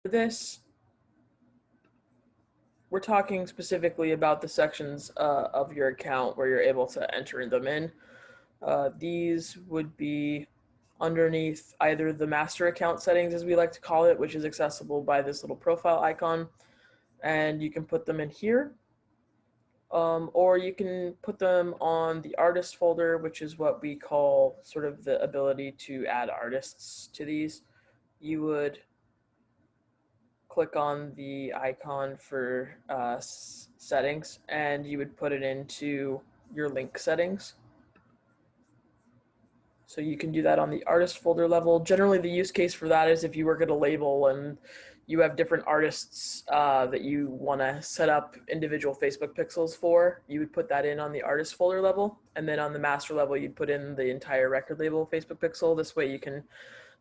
this, we're talking specifically about the sections of your account where you're able to enter them in. These would be underneath either the master account settings, as we like to call it, which is accessible by this little profile icon, and you can put them in here. Or you can put them on the artist folder, which is what we call sort of the ability to add artists to these. You would click on the icon for settings, and you would put it into your link settings. So you can do that on the artist folder level. Generally, the use case for that is if you work at a label and you have different artists that you want to set up individual Facebook pixels for, you would put that in on the artist folder level. And then on the master level, you'd put in the entire record label Facebook pixel. This way you can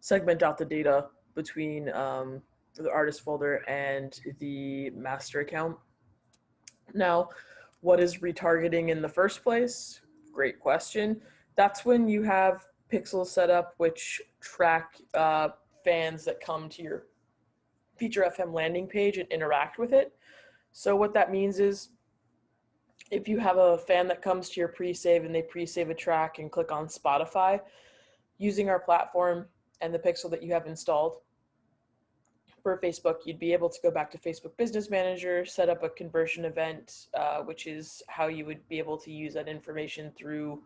segment out the data between the artist folder and the master account. Now, what is retargeting in the first place? Great question. That's when you have pixels set up which track fans that come to your Feature FM landing page and interact with it. So what that means is if you have a fan that comes to your pre-save and they pre-save a track and click on Spotify, using our platform and the pixel that you have installed for Facebook, you'd be able to go back to Facebook Business Manager, set up a conversion event, which is how you would be able to use that information through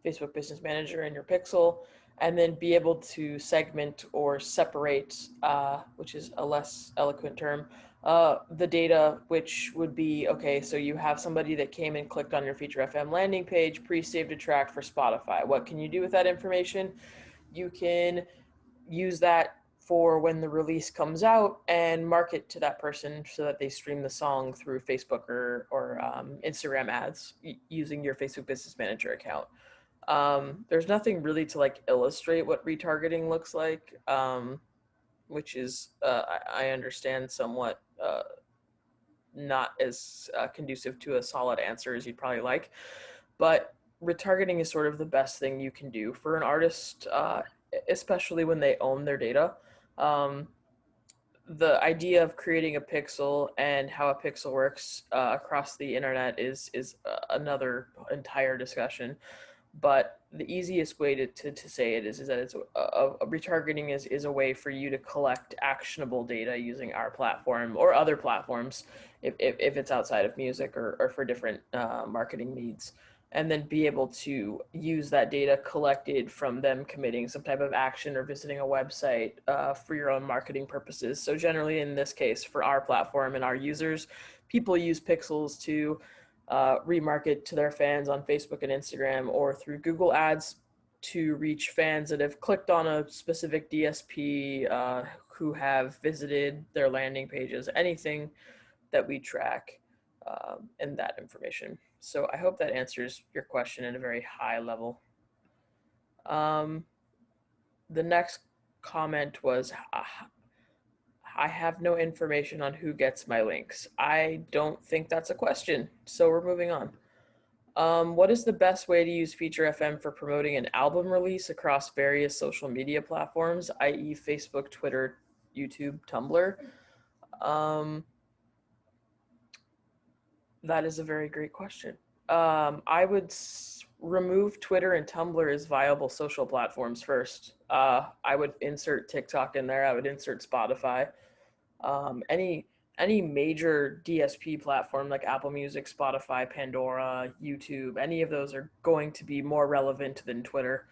Facebook Business Manager and your pixel, and then be able to segment or separate, which is a less eloquent term, the data, which would be, okay, so you have somebody that came and clicked on your Feature FM landing page, pre-saved a track for Spotify. What can you do with that information? You can use that for when the release comes out and market to that person so that they stream the song through Facebook or Instagram ads using your Facebook Business Manager account. There's nothing really to like illustrate what retargeting looks like, which is, I understand, somewhat not as conducive to a solid answer as you'd probably like. But retargeting is sort of the best thing you can do for an artist, especially when they own their data. The idea of creating a pixel and how a pixel works across the internet is another entire discussion. But the easiest way to say it is that it's retargeting is a way for you to collect actionable data using our platform or other platforms if it's outside of music or for different marketing needs, and then be able to use that data collected from them committing some type of action or visiting a website for your own marketing purposes. So generally in this case, for our platform and our users, people use pixels to remarket to their fans on Facebook and Instagram, or through Google Ads to reach fans that have clicked on a specific DSP who have visited their landing pages, anything that we track and that information. So I hope that answers your question at a very high level. The next comment was, I have no information on who gets my links. I don't think that's a question, so we're moving on. What is the best way to use Feature FM for promoting an album release across various social media platforms, i.e. Facebook, Twitter, YouTube, Tumblr? That is a very great question. I would remove Twitter and Tumblr as viable social platforms first. I would insert TikTok in there. I would insert Spotify. Any major DSP platform like Apple Music, Spotify, Pandora, YouTube, any of those are going to be more relevant than Twitter.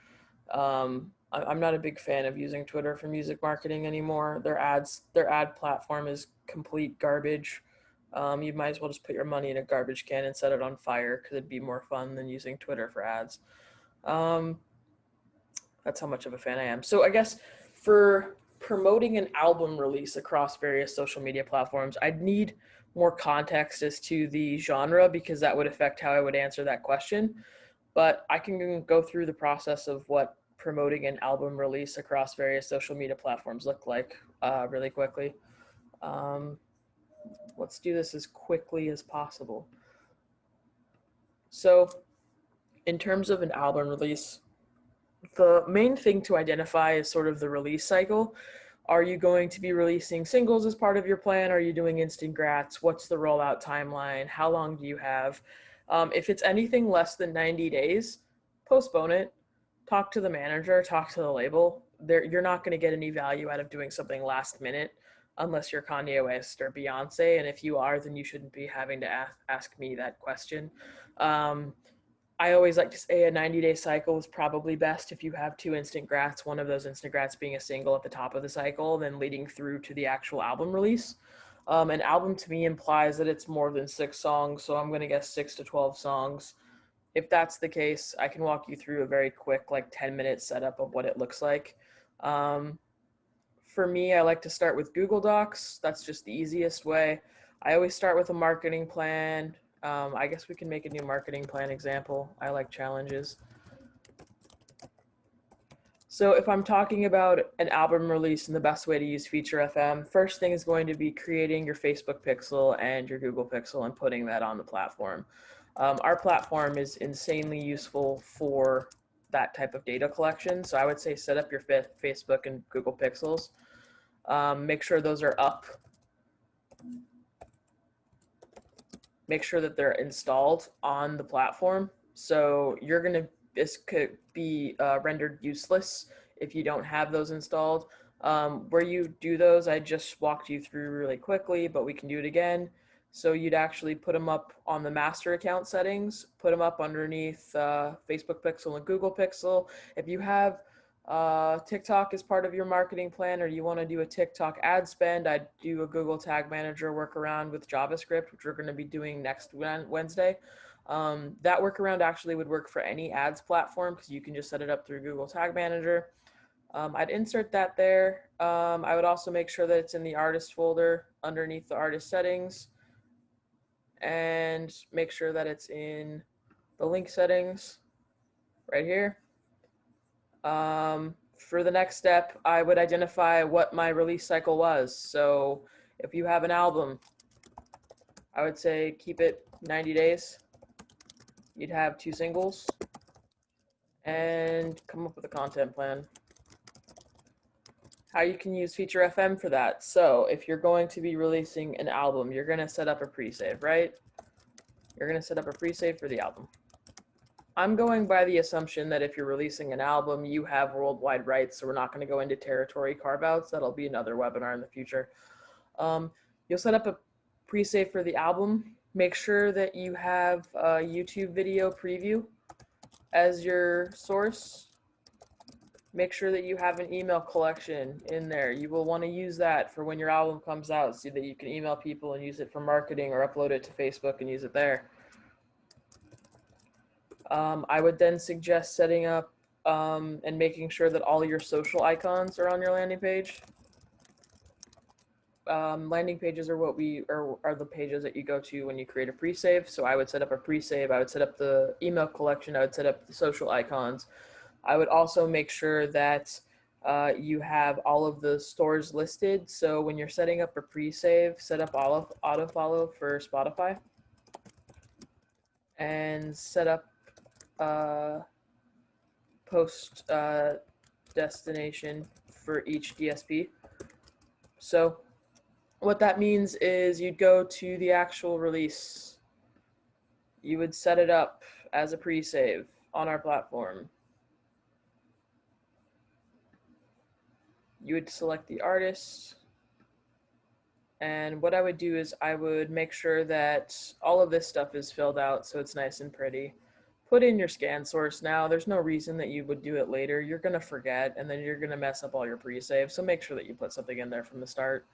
I'm not a big fan of using Twitter for music marketing anymore. Their ad platform is complete garbage. You might as well just put your money in a garbage can and set it on fire, because it'd be more fun than using Twitter for ads. That's how much of a fan I am. So I guess for promoting an album release across various social media platforms, I'd need more context as to the genre, because that would affect how I would answer that question. But I can go through the process of what promoting an album release across various social media platforms look like really quickly. Let's do this as quickly as possible. So in terms of an album release, the main thing to identify is sort of the release cycle. Are you going to be releasing singles as part of your plan? Are you doing instant grats? What's the rollout timeline? How long do you have? If it's anything less than 90 days, postpone it. Talk to the manager, talk to the label. You're not going to get any value out of doing something last minute unless you're Kanye West or Beyonce. And if you are, then you shouldn't be having to ask me that question. I always like to say a 90-day cycle is probably best if you have two instant grats, one of those instant grats being a single at the top of the cycle, then leading through to the actual album release. An album to me implies that it's more than 6 songs, so I'm going to guess 6 to 12 songs. If that's the case, I can walk you through a very quick, like 10-minute setup of what it looks like. For me, I like to start with Google Docs. That's just the easiest way. I always start with a marketing plan. I guess we can make a new marketing plan example. I like challenges. So if I'm talking about an album release and the best way to use Feature FM, first thing is going to be creating your Facebook pixel and your Google pixel and putting that on the platform. Our platform is insanely useful for that type of data collection. So I would say set up your Facebook and Google pixels. Make sure those are up. Make sure that they're installed on the platform. So this could be rendered useless if you don't have those installed. Where you do those, I just walked you through really quickly, but we can do it again. So you'd actually put them up on the master account settings, put them up underneath Facebook Pixel and Google Pixel. If you have TikTok as part of your marketing plan, or you want to do a TikTok ad spend, I'd do a Google Tag Manager workaround with JavaScript, which we're going to be doing next Wednesday. That workaround actually would work for any ads platform because you can just set it up through Google Tag Manager. I'd insert that there. I would also make sure that it's in the artist folder underneath the artist settings, and make sure that it's in the link settings right here. For the next step, I would identify what my release cycle was. So if you have an album, I would say keep it 90 days. You'd have 2 singles and come up with a content plan. How you can use Feature FM for that. So if you're going to be releasing an album, you're going to set up a pre-save, right? You're going to set up a pre-save for the album. I'm going by the assumption that if you're releasing an album, you have worldwide rights, so we're not going to go into territory carve-outs. That'll be another webinar in the future. You'll set up a pre-save for the album. Make sure that you have a YouTube video preview as your source. Make sure that you have an email collection in there. You will want to use that for when your album comes out so that you can email people and use it for marketing, or upload it to Facebook and use it there. I would then suggest setting up and making sure that all your social icons are on your landing page. Landing pages are what are the pages that you go to when you create a pre-save. So I would set up a pre-save. I would set up the email collection. I would set up the social icons. I would also make sure that you have all of the stores listed. So when you're setting up a pre-save, set up auto follow for Spotify, and set up post destination for each DSP. So what that means is you'd go to the actual release. You would set it up as a pre-save on our platform. You would select the artist. And what I would do is I would make sure that all of this stuff is filled out so it's nice and pretty. Put in your scan source now. There's no reason that you would do it later. You're going to forget, and then you're going to mess up all your pre-saves. So make sure that you put something in there from the start.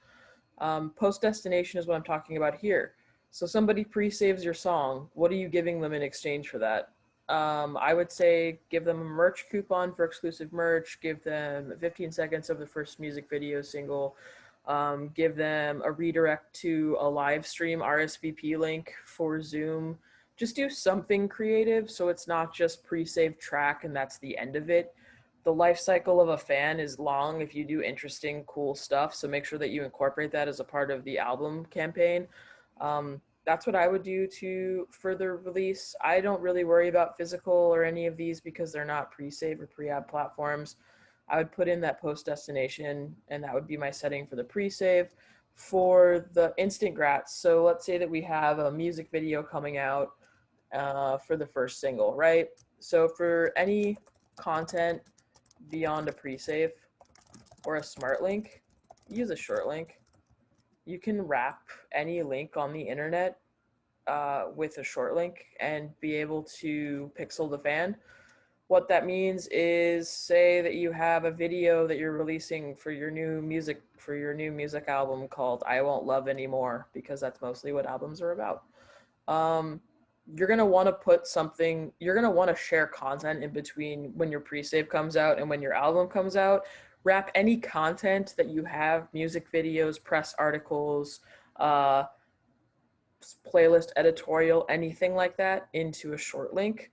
Post destination is what I'm talking about here. So somebody pre-saves your song. What are you giving them in exchange for that? I would say give them a merch coupon for exclusive merch. Give them 15 seconds of the first music video single. Give them a redirect to a live stream RSVP link for Zoom. Just do something creative so it's not just pre-saved track and that's the end of it. The life cycle of a fan is long if you do interesting, cool stuff. So make sure that you incorporate that as a part of the album campaign. That's what I would do to further release. I don't really worry about physical or any of these because they're not pre-save or pre-app platforms. I would put in that post destination, and that would be my setting for the pre-save. For the instant grats, so let's say that we have a music video coming out for the first single, right? So for any content beyond a pre-save or a smart link, use a short link. You can wrap any link on the internet with a short link and be able to pixel the fan. What that means is, say that you have a video that you're releasing for your new music album called I Won't Love Anymore, because that's mostly what albums are about. You're going to want to put something, you're going to want to share content in between when your pre-save comes out and when your album comes out. Wrap any content that you have, music videos, press articles, playlist editorial, anything like that, into a short link.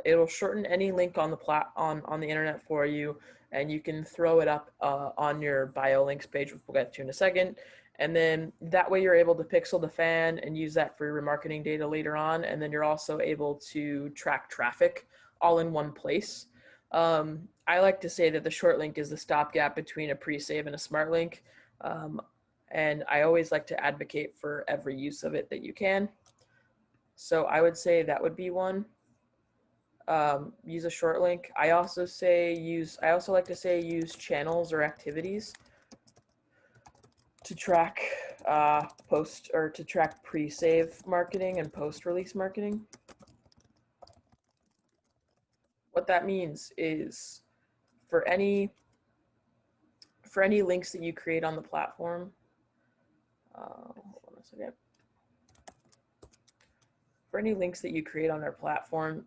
It'll shorten any link on the internet for you, and you can throw it up on your bio links page, which we'll get to in a second. And then that way you're able to pixel the fan and use that for your remarketing data later on. And then you're also able to track traffic all in one place. I like to say that the short link is the stopgap between a pre-save and a smart link. And I always like to advocate for every use of it that you can. So I would say that would be one. Use a short link. I also like to say use channels or activities to track to track pre-save marketing and post-release marketing. What that means is for any links that you create on the platform, hold on a second. For any links that you create on our platform,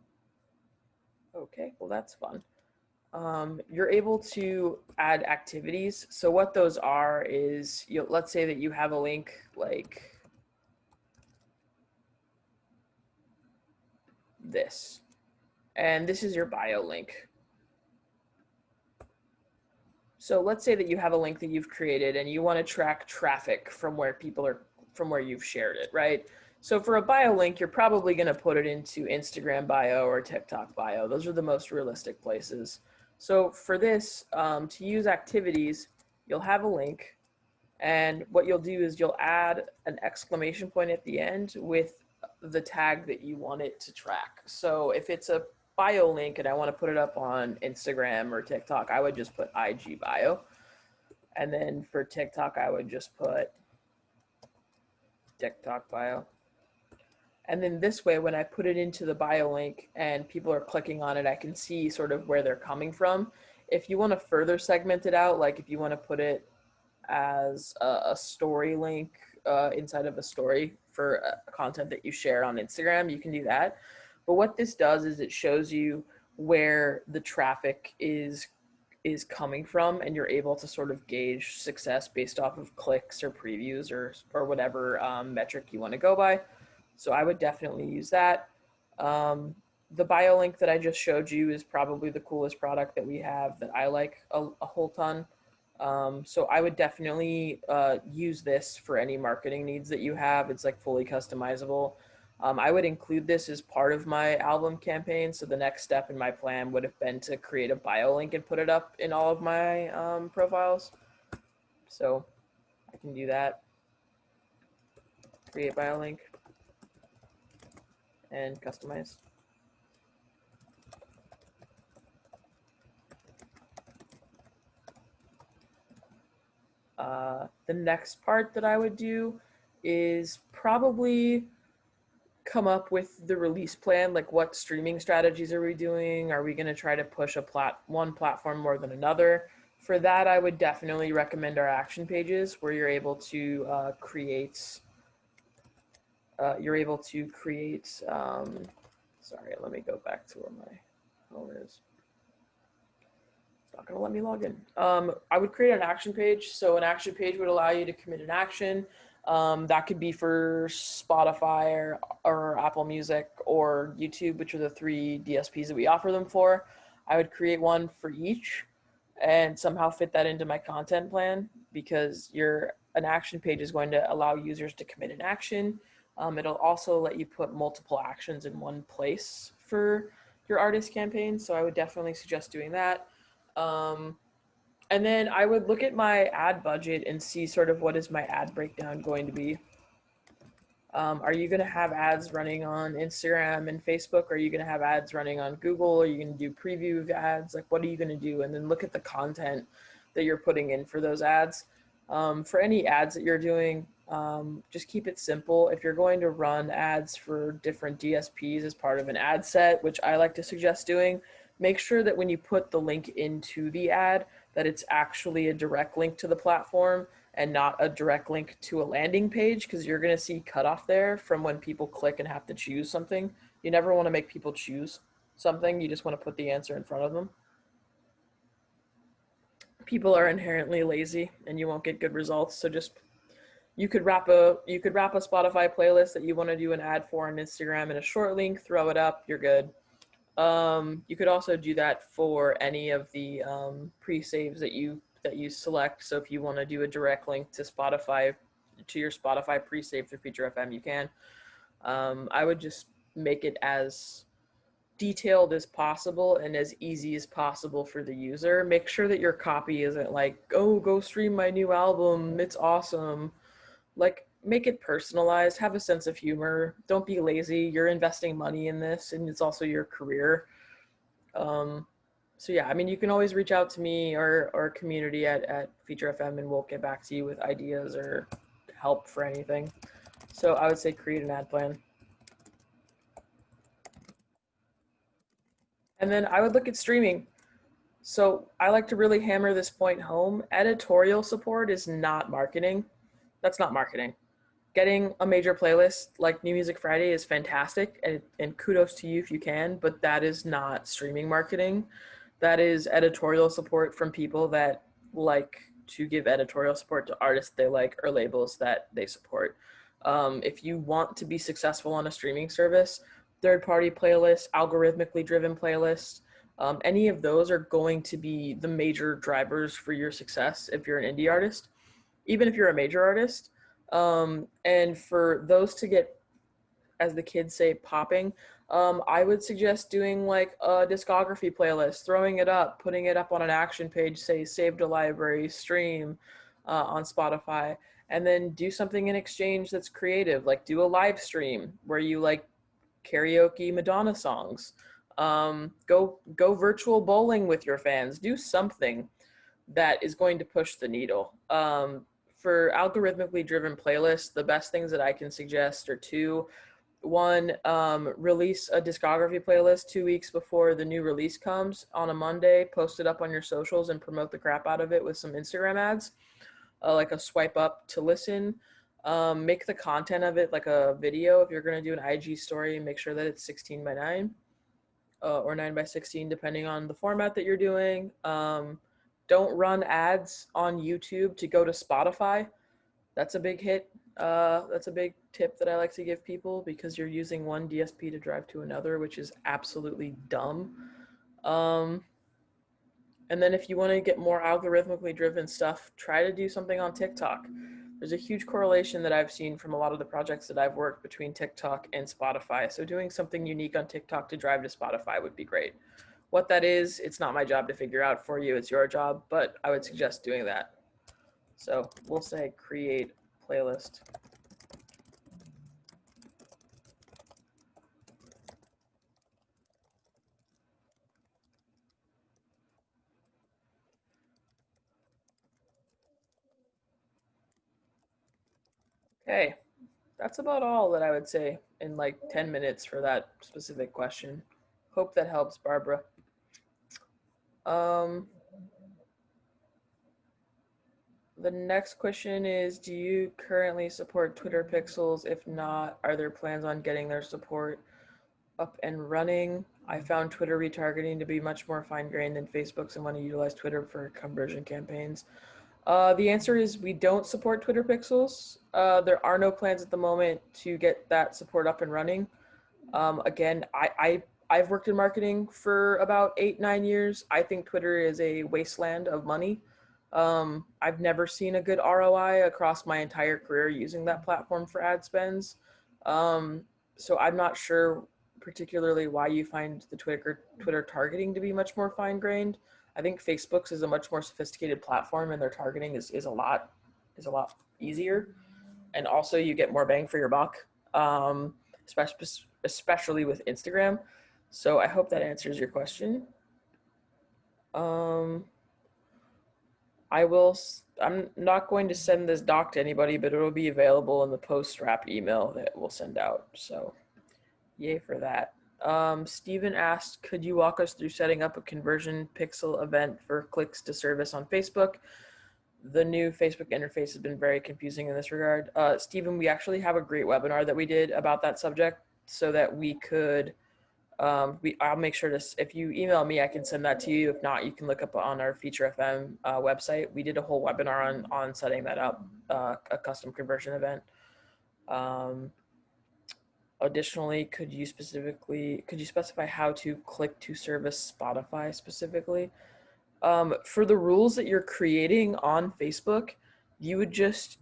okay, well that's fun. You're able to add activities. So what those are is, let's say that you have a link like this, and this is your bio link. So let's say that you have a link that you've created and you want to track traffic from where you've shared it, right? So for a bio link, you're probably going to put it into Instagram bio or TikTok bio. Those are the most realistic places. So for this, to use activities, you'll have a link, and what you'll do is you'll add an exclamation point at the end with the tag that you want it to track. So if it's a bio link and I want to put it up on Instagram or TikTok, I would just put IG bio. And then for TikTok, I would just put TikTok bio. And then this way, when I put it into the bio link and people are clicking on it, I can see sort of where they're coming from. If you want to further segment it out, like if you want to put it as a story link inside of a story for content that you share on Instagram, you can do that. But what this does is it shows you where the traffic is coming from, and you're able to sort of gauge success based off of clicks or previews or whatever metric you want to go by. So I would definitely use that. The bio link that I just showed you is probably the coolest product that we have that I like a whole ton. So I would definitely use this for any marketing needs that you have. It's like fully customizable. I would include this as part of my album campaign. So the next step in my plan would have been to create a bio link and put it up in all of my profiles. So I can do that. Create bio link and customize. The next part that I would do is probably come up with the release plan, like what streaming strategies are we doing? Are we going to try to push one platform more than another? For that, I would definitely recommend our action pages, where you're able to create. Sorry, let me go back to where my phone is. It's not going to let me log in. I would create an action page. So an action page would allow you to commit an action. That could be for Spotify or Apple Music or YouTube, which are the 3 DSPs that we offer them for. I would create one for each and somehow fit that into my content plan, because an action page is going to allow users to commit an action. It'll also let you put multiple actions in one place for your artist campaign. So I would definitely suggest doing that. Um, and then I would look at my ad budget and see sort of what is my ad breakdown going to be. Are you going to have ads running on Instagram and Facebook? Are you going to have ads running on Google? Are you going to do preview ads? Like, what are you going to do? And then look at the content that you're putting in for those ads. For any ads that you're doing, just keep it simple. If you're going to run ads for different DSPs as part of an ad set, which I like to suggest doing, make sure that when you put the link into the ad, that it's actually a direct link to the platform and not a direct link to a landing page, because you're going to see cutoff there from when people click and have to choose something. You never want to make people choose something. You just want to put the answer in front of them. People are inherently lazy and you won't get good results. So just you could wrap a Spotify playlist that you want to do an ad for on Instagram in a short link, throw it up, you're good. You could also do that for any of the pre-saves that you select. So if you want to do a direct link to Spotify, to your Spotify pre-save through Feature FM, you can. I would just make it as detailed as possible and as easy as possible for the user. Make sure that your copy isn't like, oh, go stream my new album, it's awesome. Like, make it personalized, have a sense of humor, don't be lazy. You're investing money in this and it's also your career. So yeah, I mean, you can always reach out to me or community at Feature FM and we'll get back to you with ideas or help for anything. So I would say create an ad plan. And then I would look at streaming. So I like to really hammer this point home. Editorial support is not marketing. That's not marketing. Getting a major playlist like New Music Friday is fantastic, and kudos to you if you can, but that is not streaming marketing. That is editorial support from people that like to give editorial support to artists they like or labels that they support. If you want to be successful on a streaming service, third-party playlists, algorithmically driven playlists, any of those are going to be the major drivers for your success if you're an indie artist, even if you're a major artist. And for those to get, as the kids say, popping, I would suggest doing like a discography playlist, throwing it up, putting it up on an action page, say save to library, stream on Spotify, and then do something in exchange that's creative, like do a live stream where you like karaoke Madonna songs. Go virtual bowling with your fans. Do something that is going to push the needle. For algorithmically driven playlists, the best things that I can suggest are two. One, release a discography playlist 2 weeks before the new release comes on a Monday, post it up on your socials and promote the crap out of it with some Instagram ads, like a swipe up to listen. Make the content of it like a video. If you're going to do an IG story, make sure that it's 16:9 or 9:16, depending on the format that you're doing. Don't run ads on YouTube to go to Spotify. That's a big hit. That's a big tip that I like to give people, because you're using one DSP to drive to another, which is absolutely dumb. And then if you want to get more algorithmically driven stuff, try to do something on TikTok. There's a huge correlation that I've seen from a lot of the projects that I've worked between TikTok and Spotify. So doing something unique on TikTok to drive to Spotify would be great. What that is, it's not my job to figure out for you. It's your job, but I would suggest doing that. So we'll say create playlist. Okay, that's about all that I would say in like 10 minutes for that specific question. Hope that helps, Barbara. Um, the next question is, do you currently support Twitter Pixels? If not, are there plans on getting their support up and running? I found Twitter retargeting to be much more fine-grained than Facebook's and want to utilize Twitter for conversion campaigns. The answer is we don't support Twitter Pixels. There are no plans at the moment to get that support up and running. Again, I've worked in marketing for about 8-9 years. I think Twitter is a wasteland of money. I've never seen a good ROI across my entire career using that platform for ad spends. So I'm not sure particularly why you find the Twitter targeting to be much more fine-grained. I think Facebook's is a much more sophisticated platform, and their targeting is a lot easier. And also you get more bang for your buck, especially with Instagram. So I hope that answers your question. I'm not going to send this doc to anybody, but it'll be available in the post-wrap email that we'll send out. So yay for that. Steven asked, could you walk us through setting up a conversion pixel event for clicks to service on Facebook? The new Facebook interface has been very confusing in this regard. Steven, we actually have a great webinar that we did about that subject so that we could, I'll make sure to, if you email me, I can send that to you. If not, you can look up on our Feature FM website. We did a whole webinar on setting that up, a custom conversion event. Additionally, could you specify how to click to service Spotify specifically? For the rules that you're creating on Facebook, you would just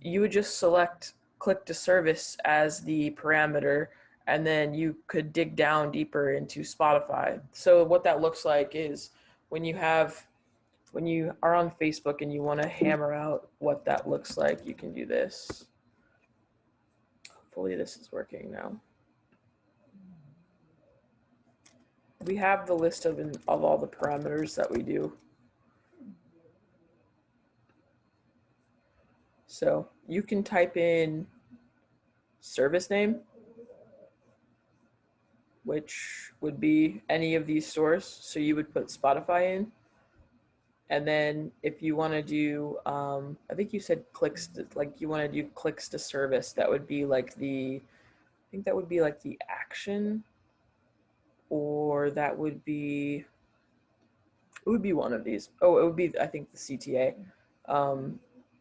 select click to service as the parameter, and then you could dig down deeper into Spotify. So what that looks like is when you are on Facebook and you want to hammer out what that looks like, you can do this. Hopefully this is working now. We have the list of all the parameters that we do. So you can type in service name, which would be any of these stores. So you would put Spotify in. And then if you want to do, I think you said clicks, like you want to do clicks to service, that would be like I think that would be like the action, or that would be, it would be one of these. Oh, it would be, I think, the CTA.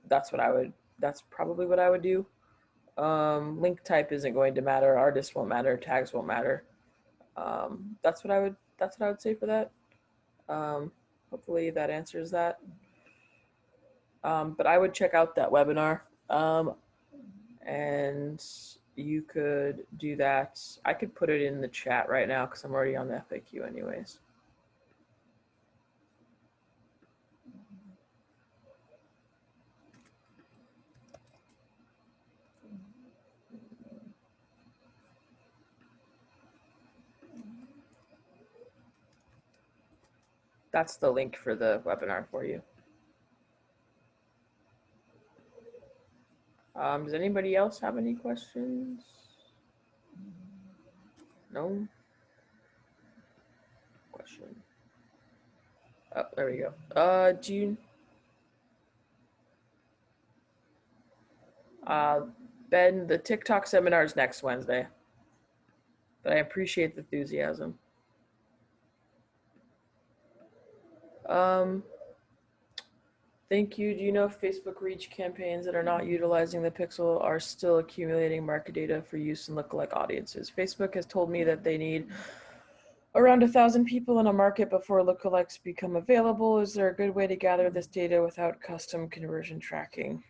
That's probably what I would do. Link type isn't going to matter. Artist won't matter. Tags won't matter. That's what I would say for that. Hopefully that answers that. But I would check out that webinar. And you could do that. I could put it in the chat right now because I'm already on the FAQ anyways. That's the link for the webinar for you. Does anybody else have any questions? No? Question. Oh, there we go. June. Ben, the TikTok seminar is next Wednesday. But I appreciate the enthusiasm. Thank you. Do you know if Facebook reach campaigns that are not utilizing the pixel are still accumulating market data for use in lookalike audiences? Facebook has told me that they need around 1,000 people in a market before lookalikes become available. Is there a good way to gather this data without custom conversion tracking?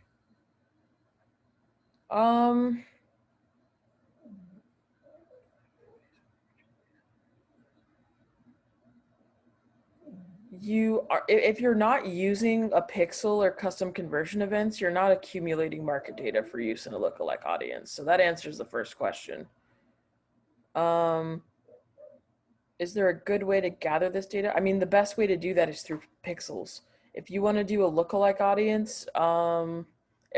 If you're not using a pixel or custom conversion events, you're not accumulating market data for use in a lookalike audience. So that answers the first question. Is there a good way to gather this data? I mean, the best way to do that is through pixels. If you want to do a lookalike audience, I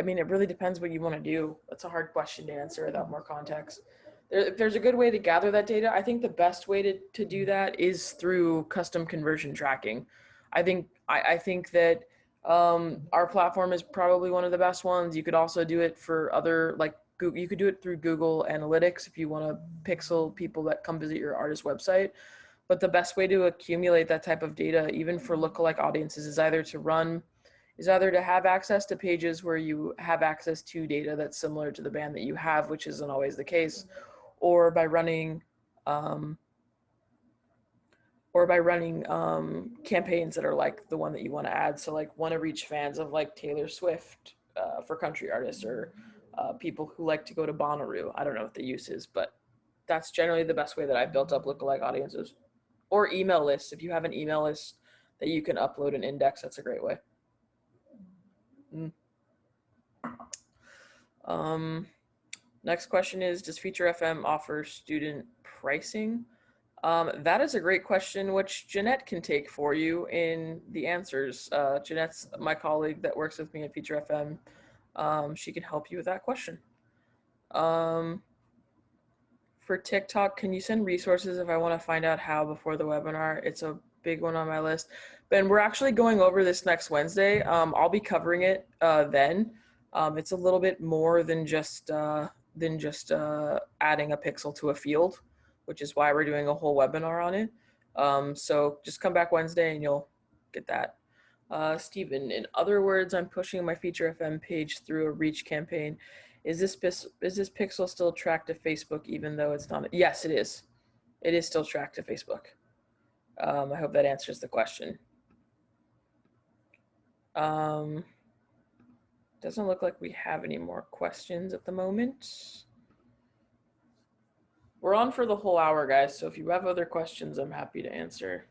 mean, it really depends what you want to do. That's a hard question to answer without more context. If there's a good way to gather that data, I think the best way to do that is through custom conversion tracking. I think that our platform is probably one of the best ones. You could also do it for other, like, you could do it through Google Analytics if you want to pixel people that come visit your artist website. But the best way to accumulate that type of data, even for lookalike audiences, is either to have access to pages where you have access to data that's similar to the band that you have, which isn't always the case, or by running campaigns that are like the one that you want to add. So like want to reach fans of like Taylor Swift for country artists, or people who like to go to Bonnaroo. I don't know what the use is, but that's generally the best way that I've built up lookalike audiences. Or email lists. If you have an email list that you can upload and index. That's a great way. Next question is, does Feature FM offer student pricing? That is a great question, which Jeanette can take for you in the answers. Jeanette's my colleague that works with me at Feature FM. She can help you with that question. For TikTok, can you send resources if I want to find out how before the webinar? It's a big one on my list. Ben, we're actually going over this next Wednesday. I'll be covering it then. It's a little bit more than just adding a pixel to a field, which is why we're doing a whole webinar on it. So just come back Wednesday and you'll get that. Stephen, in other words, I'm pushing my Feature FM page through a reach campaign. Is this pixel still tracked to Facebook even though it's not? Yes, it is. It is still tracked to Facebook. I hope that answers the question. Doesn't look like we have any more questions at the moment. We're on for the whole hour, guys, so if you have other questions, I'm happy to answer.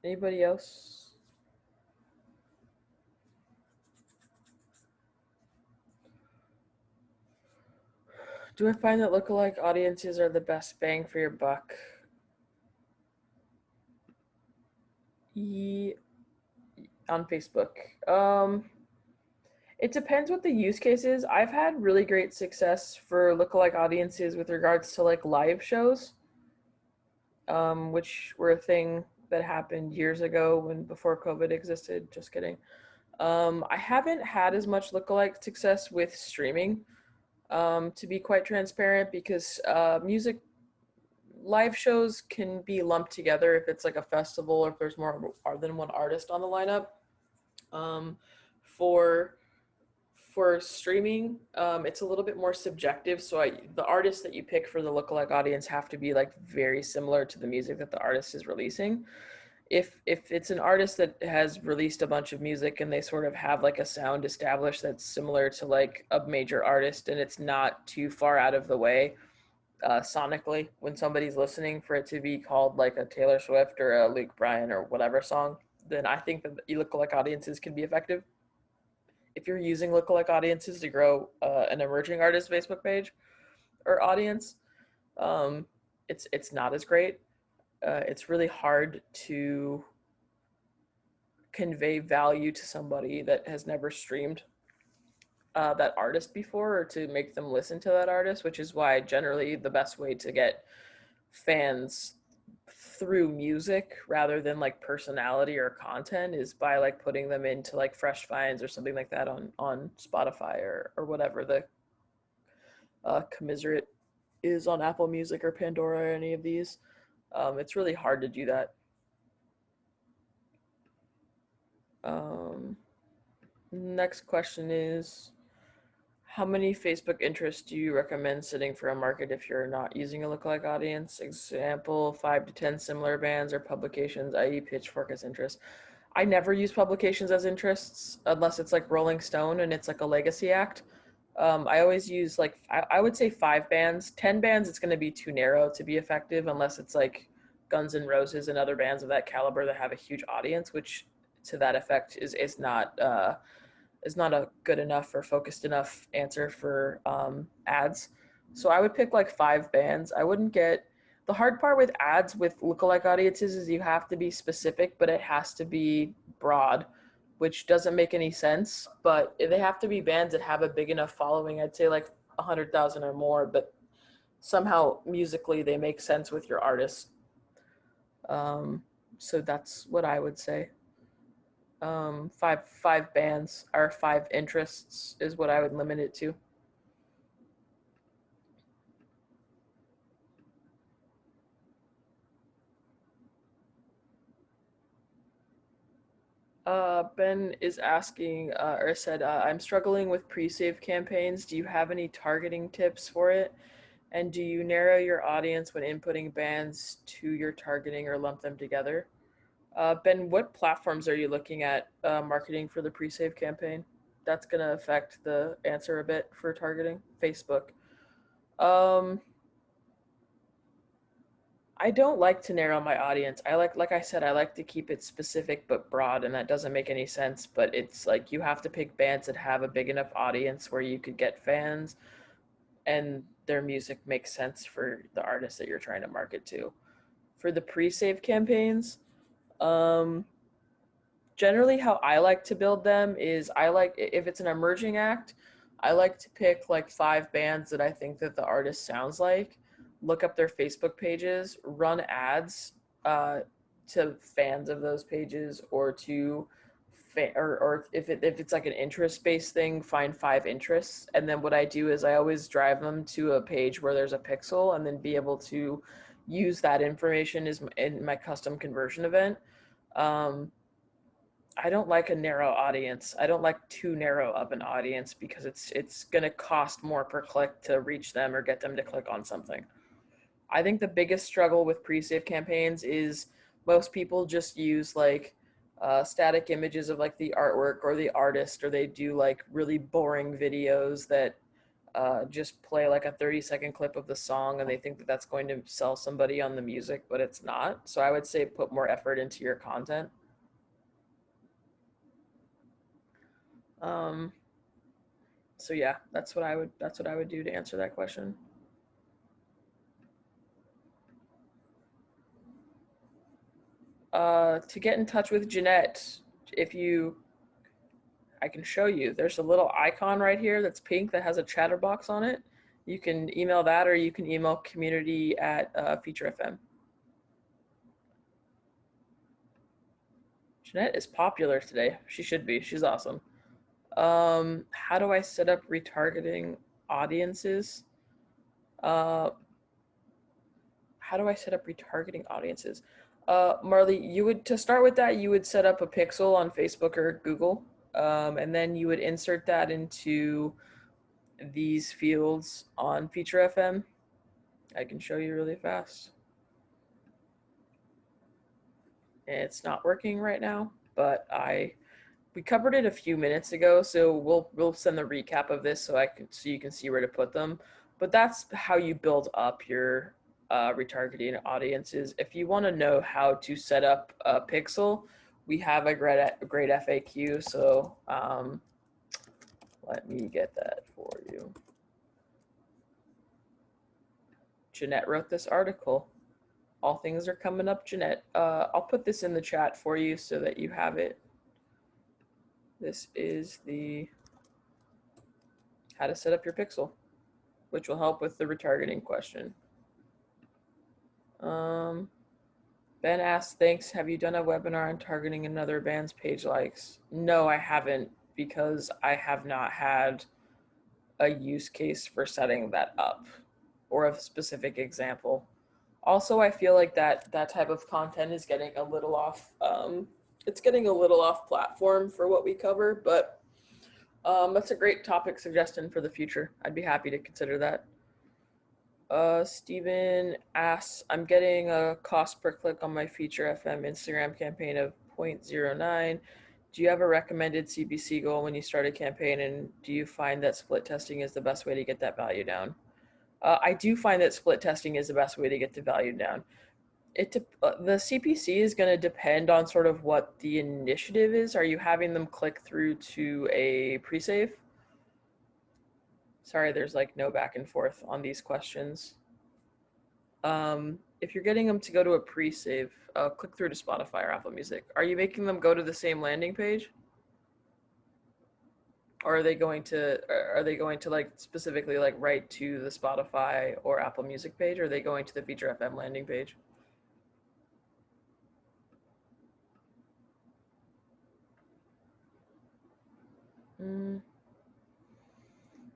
Anybody else? Do I find that lookalike audiences are the best bang for your buck? On Facebook. It depends what the use case is. I've had really great success for lookalike audiences with regards to like live shows, which were a thing that happened years ago before COVID existed. Just kidding. I haven't had as much lookalike success with streaming, to be quite transparent, because music live shows can be lumped together if it's like a festival or if there's more than one artist on the lineup. For streaming, it's a little bit more subjective. So the artists that you pick for the lookalike audience have to be like very similar to the music that the artist is releasing. If it's an artist that has released a bunch of music and they sort of have like a sound established that's similar to like a major artist and it's not too far out of the way sonically when somebody's listening for it to be called like a Taylor Swift or a Luke Bryan or whatever song, then I think that lookalike audiences can be effective. If you're using lookalike audiences to grow an emerging artist Facebook page or audience, it's not as great. It's really hard to convey value to somebody that has never streamed that artist before, or to make them listen to that artist, which is why generally the best way to get fans through music rather than like personality or content is by like putting them into like Fresh Finds or something like that on Spotify or whatever the commiserate is on Apple Music or Pandora or any of these. It's really hard to do that. Next question is, how many Facebook interests do you recommend setting for a market if you're not using a lookalike audience? Example, 5 to 10 similar bands or publications, i.e. Pitchfork as interests. I never use publications as interests unless it's like Rolling Stone and it's like a legacy act. I always use like, I would say 5 bands. 10 bands, it's going to be too narrow to be effective unless it's like Guns N' Roses and other bands of that caliber that have a huge audience, which to that effect is not a good enough or focused enough answer for ads. So I would pick like 5 bands. I wouldn't get, the hard part with ads with lookalike audiences is you have to be specific, but it has to be broad, which doesn't make any sense. But they have to be bands that have a big enough following. I'd say like 100,000 or more, but somehow musically they make sense with your artist. So that's what I would say. 5 bands or 5 interests is what I would limit it to. Ben is asking, or said, I'm struggling with pre-save campaigns. Do you have any targeting tips for it? And do you narrow your audience when inputting bands to your targeting or lump them together? Ben, what platforms are you looking at marketing for the pre-save campaign? that's gonna affect the answer a bit for targeting Facebook. Um, I don't like to narrow my audience. Like I said, I like to keep it specific but broad, and that doesn't make any sense. But it's like you have to pick bands that have a big enough audience where you could get fans, and their music makes sense for the artist that you're trying to market to. For the pre-save campaigns, um, generally how I like to build them is I like if it's an emerging act, I like to pick like 5 bands that I think that the artist sounds like, look up their Facebook pages, run ads uh, to fans of those pages or to or if it's like an interest based thing, find 5 interests, and then what I do is I always drive them to a page where there's a pixel and then be able to use that information as in my custom conversion event. um, I don't like a narrow audience. I don't like too narrow of an audience because it's going to cost more per click to reach them or get them to click on something. I think the biggest struggle with pre-save campaigns is most people just use like static images of like the artwork or the artist, or they do like really boring videos that just play like a 30-second clip of the song, and they think that that's going to sell somebody on the music, but it's not. So I would say put more effort into your content. Um, so yeah, that's what I would do to answer that question. To get in touch with Jeanette, if you, I can show you. There's a little icon right here that's pink that has a chatterbox on it. You can email that, or you can email community at Feature FM. Jeanette is popular today. She should be. She's awesome. How do I set up retargeting audiences? Uh, how do I set up retargeting audiences? Marley, you would, to start with that, you would set up a pixel on Facebook or Google, and then you would insert that into these fields on Feature FM. I can show you really fast. It's not working right now, but we covered it a few minutes ago, so we'll send the recap of this so you can see where to put them. But that's how you build up your retargeting audiences. If you want to know how to set up a pixel, we have a great FAQ. So let me get that for you. Jeanette wrote this article. All things are coming up, Jeanette. I'll put this in the chat for you so that you have it. This is the how to set up your pixel, which will help with the retargeting question. Ben asks, thanks. Have you done a webinar on targeting another band's page likes? No, I haven't, because I have not had a use case for setting that up or a specific example. Also, I feel like that type of content is getting a little off. It's getting a little off platform for what we cover, but that's a great topic suggestion for the future. I'd be happy to consider that. Steven asks, I'm getting a cost per click on my Feature FM Instagram campaign of 0.09. Do you have a recommended CPC goal when you start a campaign, and do you find that split testing is the best way to get that value down? I do find that split testing is the best way to get the value down. The CPC is going to depend on sort of what the initiative is. Are you having them click through to a pre-save? Sorry, there's like no back and forth on these questions. If you're getting them to go to a pre-save, click through to Spotify or Apple Music. Are you making them go to the same landing page? Or are they going to like specifically like right to the Spotify or Apple Music page, or are they going to the Feature FM landing page?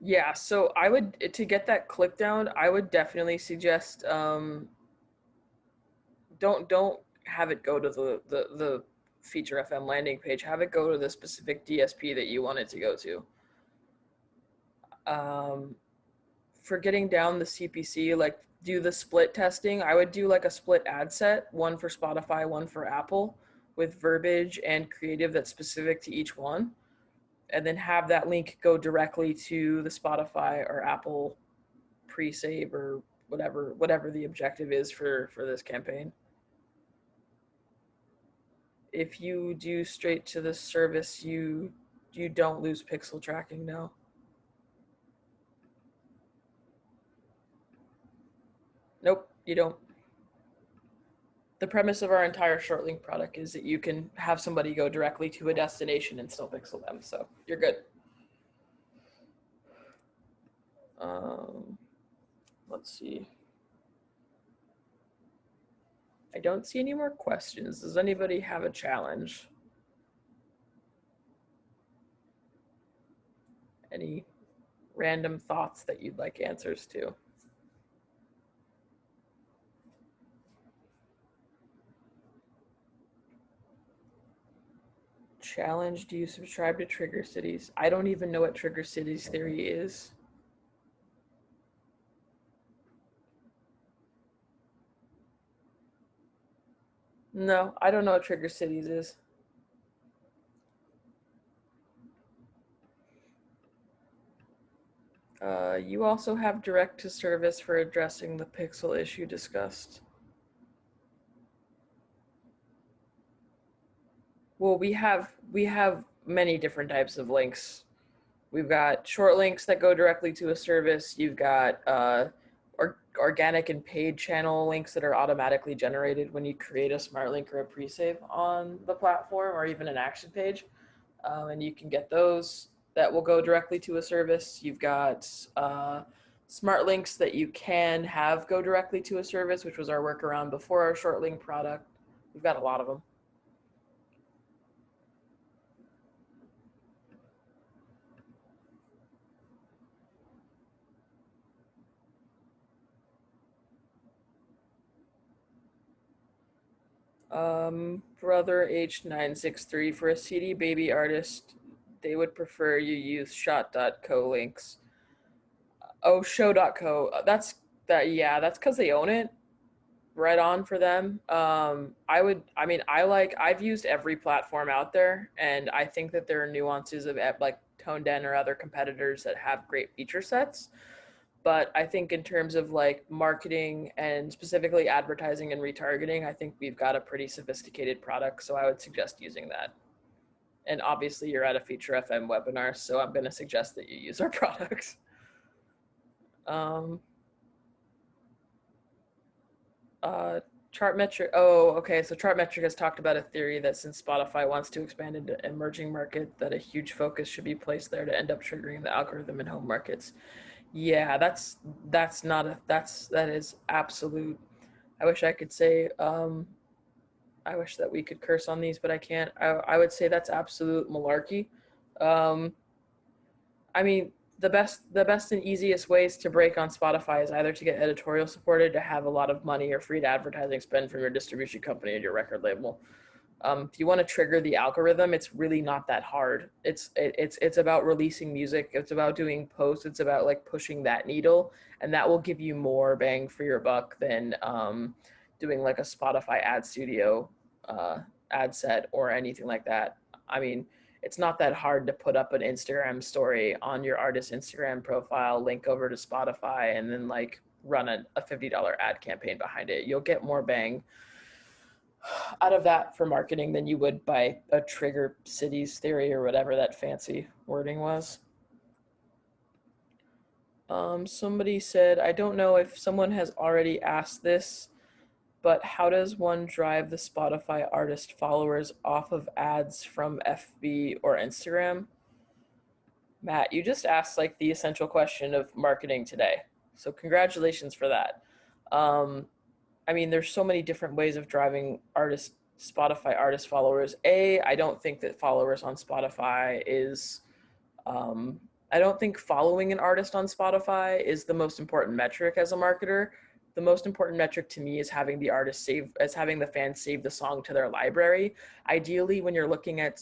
Yeah, so I would, to get that click down, I would definitely suggest don't have it go to the Feature FM landing page. Have it go to the specific DSP that you want it to go to. For getting down the CPC, like do the split testing, I would do like a split ad set, one for Spotify, one for Apple, with verbiage and creative that's specific to each one. and then have that link go directly to the Spotify or Apple pre-save or whatever the objective is for this campaign. If you do straight to the service, you don't lose pixel tracking now. Nope, you don't. The premise of our entire short link product is that you can have somebody go directly to a destination and still pixel them, so you're good. Let's see. I don't see any more questions. Does anybody have a challenge? Any random thoughts that you'd like answers to? Challenge, do you subscribe to Trigger Cities? I don't even know what Trigger Cities theory is. No, I don't know what Trigger Cities is. You also have direct to service for addressing the pixel issue discussed. Well, we have many different types of links. We've got short links that go directly to a service. You've got organic and paid channel links that are automatically generated when you create a smart link or a pre-save on the platform, or even an action page. And you can get those that will go directly to a service. You've got smart links that you can have go directly to a service, which was our workaround before our short link product. We've got a lot of them. Brother H963, for a CD baby artist, they would prefer you use shot.co links. Oh, show.co. Yeah, that's because they own it. Right on for them. I've used every platform out there, and I think that there are nuances of like ToneDen or other competitors that have great feature sets. But I think in terms of like marketing and specifically advertising and retargeting, I think we've got a pretty sophisticated product. So I would suggest using that. And obviously you're at a Feature FM webinar, so I'm going to suggest that you use our products. Chartmetric. Oh, okay. So Chartmetric has talked about a theory that since Spotify wants to expand into emerging market, that a huge focus should be placed there to end up triggering the algorithm in home markets. Yeah, that is absolute. I wish I could say, I wish that we could curse on these, but I can't. I would say that's absolute malarkey. I mean, the best and easiest ways to break on Spotify is either to get editorial supported, to have a lot of money or free advertising spend from your distribution company and your record label. If you want to trigger the algorithm, it's really not that hard. It's about releasing music. It's about doing posts. It's about like pushing that needle, and that will give you more bang for your buck than doing like a Spotify ad studio ad set or anything like that. I mean, it's not that hard to put up an Instagram story on your artist Instagram profile, link over to Spotify, and then like run a $50 ad campaign behind it. You'll get more bang out of that for marketing than you would by a Trigger Cities theory or whatever that fancy wording was. Somebody said, I don't know if someone has already asked this, but how does one drive the Spotify artist followers off of ads from FB or Instagram? Matt, you just asked like the essential question of marketing today. So congratulations for that. I mean, there's so many different ways of driving Spotify artist followers. I don't think that followers on Spotify is, I don't think following an artist on Spotify is the most important metric as a marketer. The most important metric to me is having having the fans save the song to their library. Ideally, when you're looking at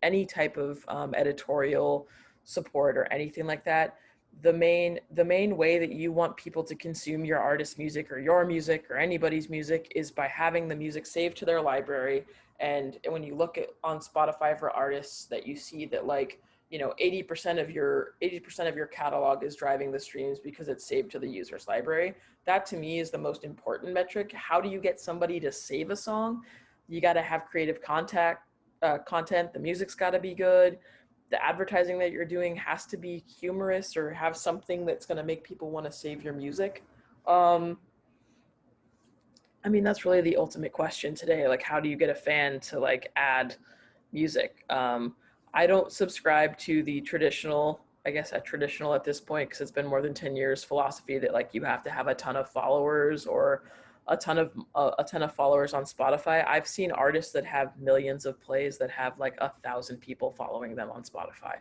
any type of editorial support or anything like that, the main way that you want people to consume your artist's music or anybody's music is by having the music saved to their library. And when you look at on Spotify for artists, that you see that like 80% of your catalog is driving the streams because it's saved to the user's library. That to me is the most important metric. How do you get somebody to save a song? You got to have creative content. The music's got to be good. The advertising that you're doing has to be humorous or have something that's going to make people want to save your music. Um, I mean, that's really the ultimate question today. Like, how do you get a fan to like add music? I don't subscribe to the traditional, I guess at traditional at this point, because it's been more than 10 years, philosophy that like you have to have a ton of followers or a ton of followers on Spotify. I've seen artists that have millions of plays that have like 1,000 people following them on Spotify.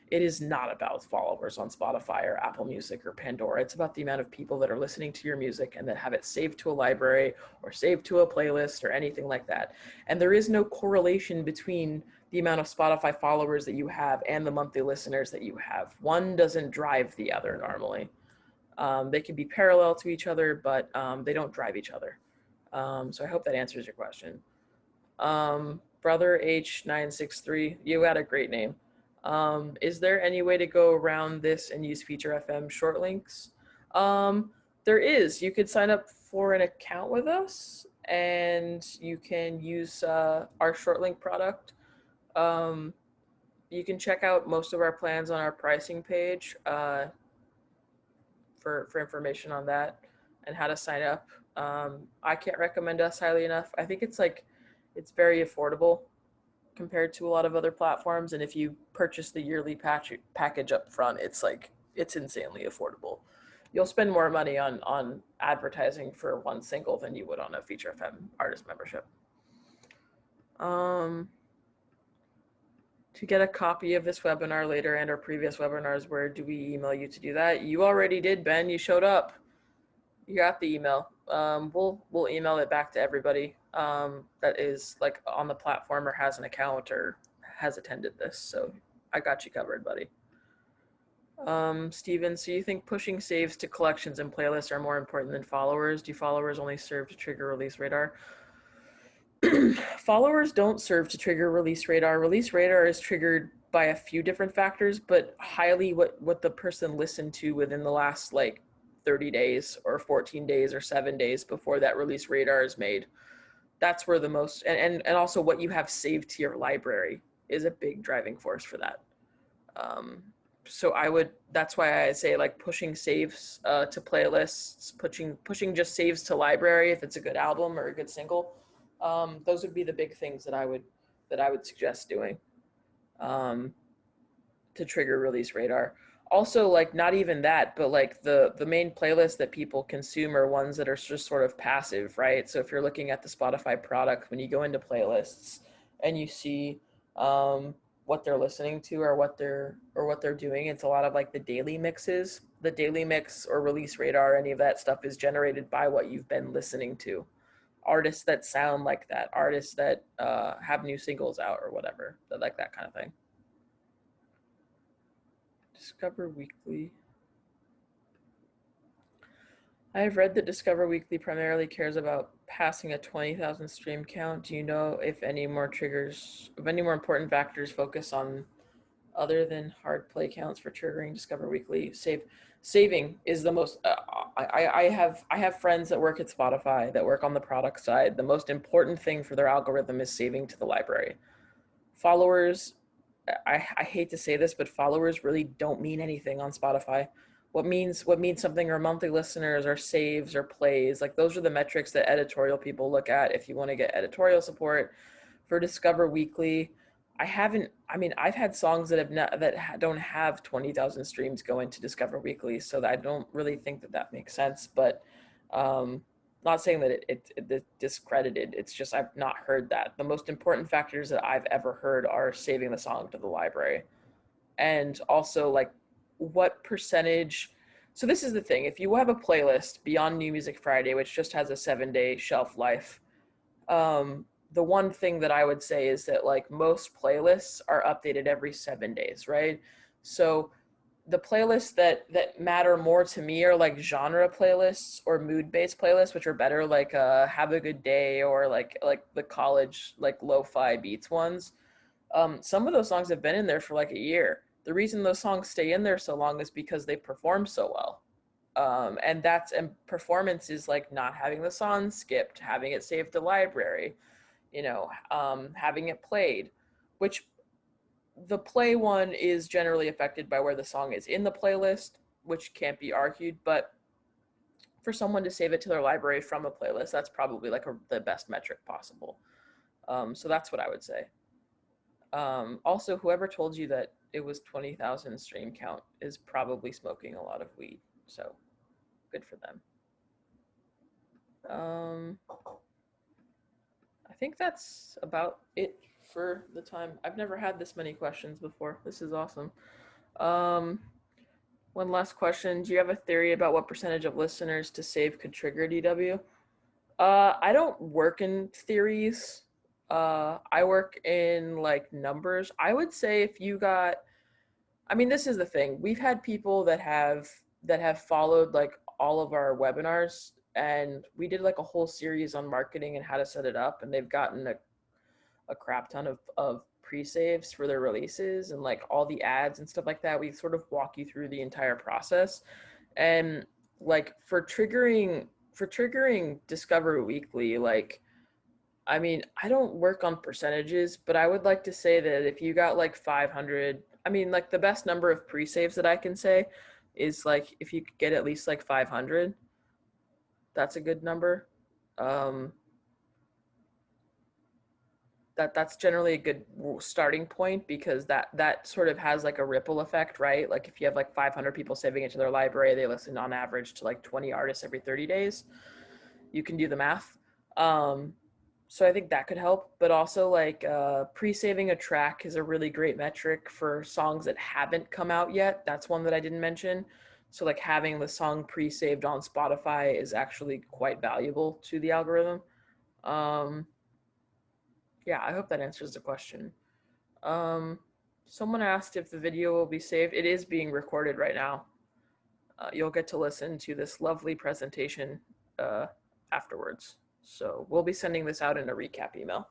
It is not about followers on Spotify or Apple Music or Pandora. It's about the amount of people that are listening to your music and that have it saved to a library or saved to a playlist or anything like that. And there is no correlation between the amount of Spotify followers that you have and the monthly listeners that you have. One doesn't drive the other normally. They can be parallel to each other, but they don't drive each other. So I hope that answers your question. Brother H963, you got a great name. Is there any way to go around this and use Feature FM short links? There is. You could sign up for an account with us and you can use our short link product. You can check out most of our plans on our pricing page for information on that and how to sign up. I can't recommend us highly enough. I think it's very affordable compared to a lot of other platforms. And if you purchase the yearly package up front, it's insanely affordable. You'll spend more money on advertising for one single than you would on a Feature FM artist membership. To get a copy of this webinar later and our previous webinars, where do we email you to do that? You already did, Ben. You showed up. You got the email. We'll email it back to everybody that is like on the platform or has an account or has attended this. So I got you covered, buddy. Steven, so you think pushing saves to collections and playlists are more important than followers? Do followers only serve to trigger release radar? Followers don't serve to trigger release radar. Release radar is triggered by a few different factors, but highly what the person listened to within the last like 30 days or 14 days or 7 days before that release radar is made. That's where the most, and also what you have saved to your library is a big driving force for that. So that's why I say like pushing saves to playlists, pushing just saves to library if it's a good album or a good single. Those would be the big things that I would suggest doing to trigger release radar. Also, like not even that, but like the main playlists that people consume are ones that are just sort of passive, right? So if you're looking at the Spotify product, when you go into playlists and you see what they're listening to or what they're doing, it's a lot of like the daily mixes. The daily mix or release radar, any of that stuff is generated by what you've been listening to. Artists that sound like that, artists that have new singles out or whatever, like that kind of thing. Discover Weekly. I have read that Discover Weekly primarily cares about passing a 20,000 stream count. Do you know if any more important factors focus on other than hard play counts for triggering Discover Weekly? Saving is the most. I have friends that work at Spotify that work on the product side. The most important thing for their algorithm is saving to the library. Followers, I hate to say this, but followers really don't mean anything on Spotify. What means something are monthly listeners or saves or plays. Like those are the metrics that editorial people look at if you want to get editorial support. For Discover Weekly, I've had songs that don't have 20,000 streams go into Discover Weekly, so that I don't really think that makes sense. But not saying that it's discredited. It's just I've not heard that. The most important factors that I've ever heard are saving the song to the library, and also like what percentage. So this is the thing: if you have a playlist beyond New Music Friday, which just has a 7-day shelf life, the one thing that I would say is that like most playlists are updated every 7 days, right? So the playlists that matter more to me are like genre playlists or mood-based playlists, which are better, like Have a Good Day or like the college like lo-fi beats ones. Some of those songs have been in there for like a year. the reason those songs stay in there so long is because they perform so well. And performance is like not having the song skipped, having it saved to library, having it played, which the play one is generally affected by where the song is in the playlist, which can't be argued. But for someone to save it to their library from a playlist, that's probably like the best metric possible. So that's what I would say. Also, whoever told you that it was 20,000 stream count is probably smoking a lot of weed. So good for them. I think that's about it for the time. I've never had this many questions before. This is awesome. One last question. Do you have a theory about what percentage of listeners to save could trigger DW? I don't work in theories. I work in like numbers. I would say if you got, I mean, this is the thing. We've had people that have followed like all of our webinars, and we did like a whole series on marketing and how to set it up, and they've gotten a crap ton of pre-saves for their releases and like all the ads and stuff like that. We sort of walk you through the entire process. And like for triggering Discover Weekly, like, I mean, I don't work on percentages, but I would like to say that if you got like 500, I mean, like the best number of pre-saves that I can say is like if you could get at least like 500, that's a good number. That's generally a good starting point, because that sort of has like a ripple effect, right? Like if you have like 500 people saving it to their library, they listen on average to like 20 artists every 30 days. You can do the math. So I think that could help, but also like pre-saving a track is a really great metric for songs that haven't come out yet. That's one that I didn't mention. So like having the song pre-saved on Spotify is actually quite valuable to the algorithm. Yeah, I hope that answers the question. Someone asked if the video will be saved. It is being recorded right now. You'll get to listen to this lovely presentation afterwards. So we'll be sending this out in a recap email.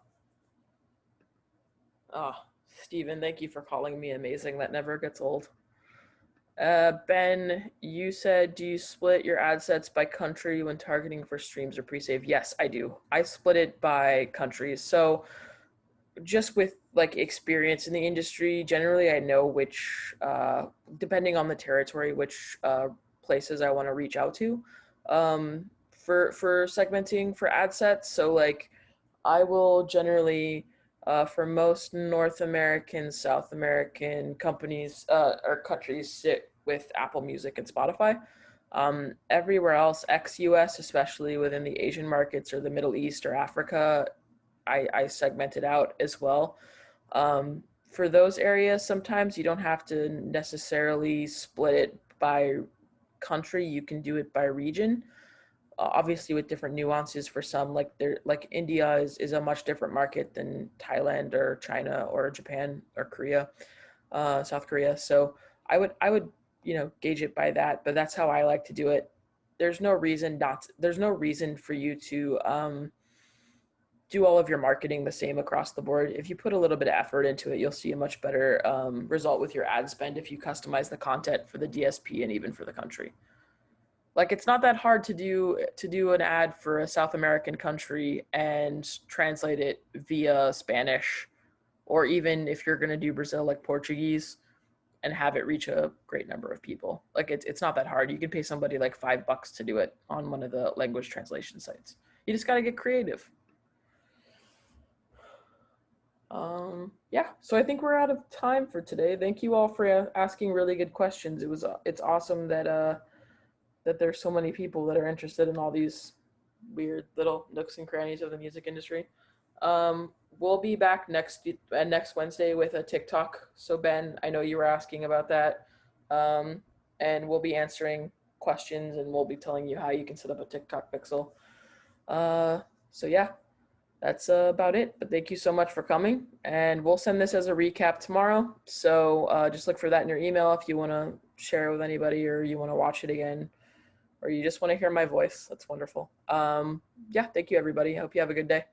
Oh, Steven, thank you for calling me amazing. That never gets old. Ben, you said, do you split your ad sets by country when targeting for streams or pre-save? Yes, I do. I split it by countries. So just with like experience in the industry, generally I know which, depending on the territory, which places I want to reach out to for segmenting for ad sets. So like I will generally, for most North American, South American companies or countries, sit with Apple Music and Spotify. Everywhere else, ex-US, especially within the Asian markets or the Middle East or Africa, I segment it out as well. For those areas, sometimes you don't have to necessarily split it by country. You can do it by region. Obviously with different nuances for some, like India is a much different market than Thailand or China or Japan or Korea, South Korea. So I would gauge it by that, but that's how I like to do it. There's no reason for you to do all of your marketing the same across the board. If you put a little bit of effort into it, you'll see a much better result with your ad spend if you customize the content for the DSP and even for the country. Like it's not that hard to do an ad for a South American country and translate it via Spanish, or even if you're going to do Brazil, like Portuguese, and have it reach a great number of people. Like it's not that hard. You can pay somebody like $5 to do it on one of the language translation sites. You just got to get creative. Yeah, so I think we're out of time for today. Thank you all for asking really good questions. It's awesome that there's so many people that are interested in all these weird little nooks and crannies of the music industry. We'll be back next Wednesday with a TikTok. So Ben, I know you were asking about that. And we'll be answering questions, and we'll be telling you how you can set up a TikTok pixel. So yeah, that's about it. But thank you so much for coming, and we'll send this as a recap tomorrow. So just look for that in your email if you want to share it with anybody, or you want to watch it again, or you just want to hear my voice. That's wonderful. Yeah, thank you everybody. I hope you have a good day.